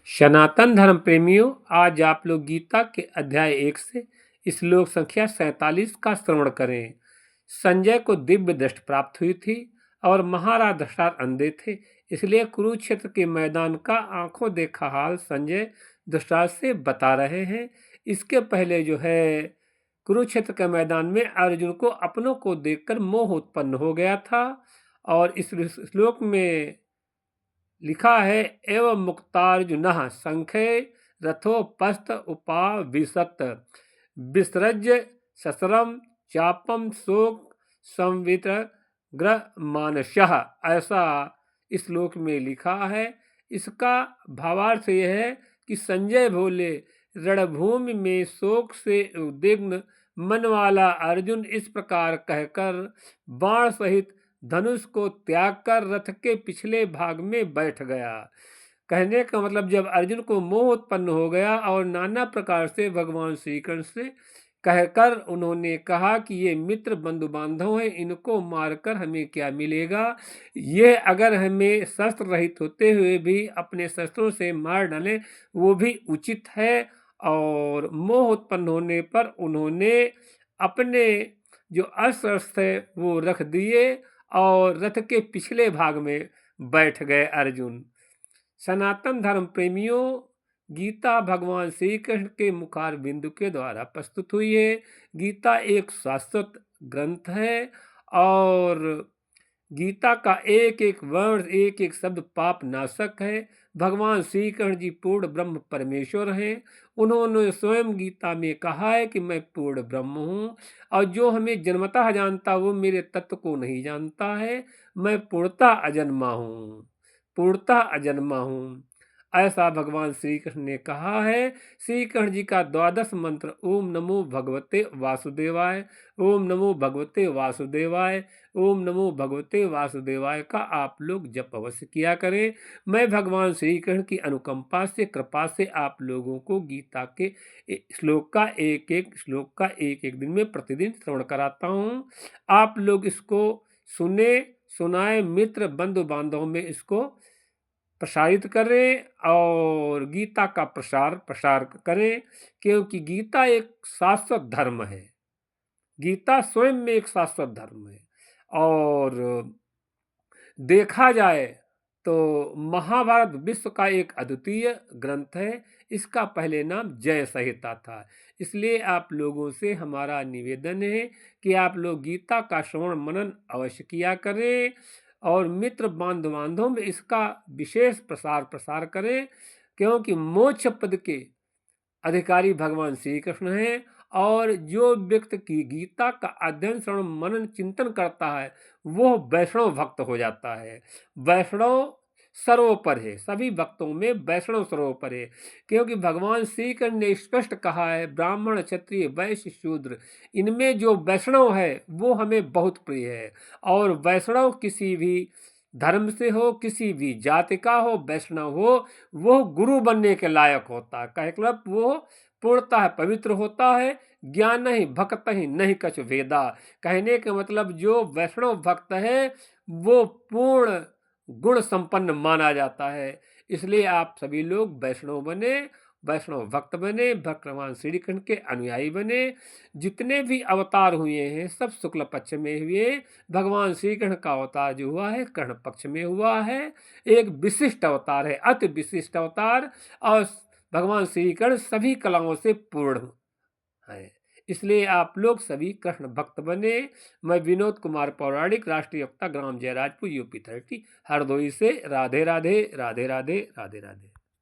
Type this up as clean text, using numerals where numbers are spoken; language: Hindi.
सनातन धर्म प्रेमियों, आज आप लोग गीता के अध्याय 1 से श्लोक संख्या 47 का श्रवण करें। संजय को दिव्य दृष्टि प्राप्त हुई थी और महाराज दशरथ अंधे थे, इसलिए कुरुक्षेत्र के मैदान का आंखों देखा हाल संजय दशरथ से बता रहे हैं। इसके पहले जो है कुरुक्षेत्र के मैदान में अर्जुन को अपनों को देखकर मोह उत्पन्न हो गया था और इस श्लोक में लिखा है, एवं मुक्तार्जुनः संख्ये रथोपस्थ उपाविशत विसृज ससरम चापम शोक संवितग्र मानसः। ऐसा इस श्लोक में लिखा है। इसका भावार्थ यह है कि संजय भोले रणभूमि में शोक से उद्विग्न मन वाला अर्जुन इस प्रकार कहकर बाण सहित धनुष को त्याग कर रथ के पिछले भाग में बैठ गया। कहने का मतलब, जब अर्जुन को मोह उत्पन्न हो गया और नाना प्रकार से भगवान श्री कृष्ण से कहकर उन्होंने कहा कि ये मित्र बंधु बांधव हैं, इनको मारकर हमें क्या मिलेगा, ये अगर हमें शस्त्र रहित होते हुए भी अपने शस्त्रों से मार डालें वो भी उचित है। और मोह उत्पन्न होने पर उन्होंने अपने जो अस्त्र थे वो रख दिए और रथ के पिछले भाग में बैठ गए अर्जुन। सनातन धर्म प्रेमियों, गीता भगवान श्री कृष्ण के मुखार बिंदु के द्वारा प्रस्तुत हुई है। गीता एक शाश्वत ग्रंथ है और गीता का एक एक वर्ण, एक एक शब्द पाप नाशक है। भगवान श्री कृष्ण जी पूर्ण ब्रह्म परमेश्वर हैं। उन्होंने स्वयं गीता में कहा है कि मैं पूर्ण ब्रह्म हूँ और जो हमें जन्मतः जानता वो मेरे तत्व को नहीं जानता है। मैं पूर्णतः अजन्मा हूँ, पूर्णतः अजन्मा हूँ, ऐसा भगवान श्री कृष्ण ने कहा है। श्री कृष्ण जी का 12 मंत्र ओम नमो भगवते वासुदेवाय, ओम नमो भगवते वासुदेवाय, ओम नमो भगवते वासुदेवाय का आप लोग जप अवश्य किया करें। मैं भगवान श्री कृष्ण की अनुकंपा से, कृपा से आप लोगों को गीता के श्लोक का एक एक दिन में प्रतिदिन श्रवण कराता हूँ। आप लोग इसको सुने, सुनाए, मित्र बंधु बांधव में इसको प्रसारित करें और गीता का प्रसार करें, क्योंकि गीता एक शाश्वत धर्म है। गीता स्वयं में एक शाश्वत धर्म है। और देखा जाए तो महाभारत विश्व का एक अद्वितीय ग्रंथ है। इसका पहले नाम जय संहिता था। इसलिए आप लोगों से हमारा निवेदन है कि आप लोग गीता का श्रवण मनन अवश्य किया करें और मित्र बांधव में इसका विशेष प्रसार करें, क्योंकि मोक्ष पद के अधिकारी भगवान श्री कृष्ण हैं। और जो व्यक्ति की गीता का अध्ययन श्रवण मनन चिंतन करता है वो वैष्णव भक्त हो जाता है। वैष्णव सर्वोपर है, सभी भक्तों में वैष्णव सर्वोपर है, क्योंकि भगवान श्री कृष्ण ने स्पष्ट कहा है, ब्राह्मण क्षत्रिय वैश्य शूद्र इनमें जो वैष्णव है वो हमें बहुत प्रिय है। और वैष्णव किसी भी धर्म से हो, किसी भी जाति का हो, वैष्णव हो, वो गुरु बनने के लायक होता है। का मतलब वो पूर्णतः पवित्र होता है। ज्ञान ही भक्त ही नहीं कछ वेदा। कहने के मतलब जो वैष्णव भक्त है वो पूर्ण गुण संपन्न माना जाता है। इसलिए आप सभी लोग वैष्णव बने, वैष्णव भक्त बने, भगवान श्री कृष्ण के अनुयायी बने। जितने भी अवतार हुए हैं सब शुक्ल पक्ष में हुए। भगवान श्री कृष्ण का अवतार जो हुआ है कृष्ण पक्ष में हुआ है। एक विशिष्ट अवतार है, अति विशिष्ट अवतार। और भगवान श्री कृष्ण सभी कलाओं से पूर्ण है। इसलिए आप लोग सभी कृष्ण भक्त बने। मैं विनोद कुमार पौराणिक, राष्ट्रीय वक्ता, ग्राम जयराजपुर, यूपी 30, हरदोई से। राधे राधे राधे राधे राधे राधे।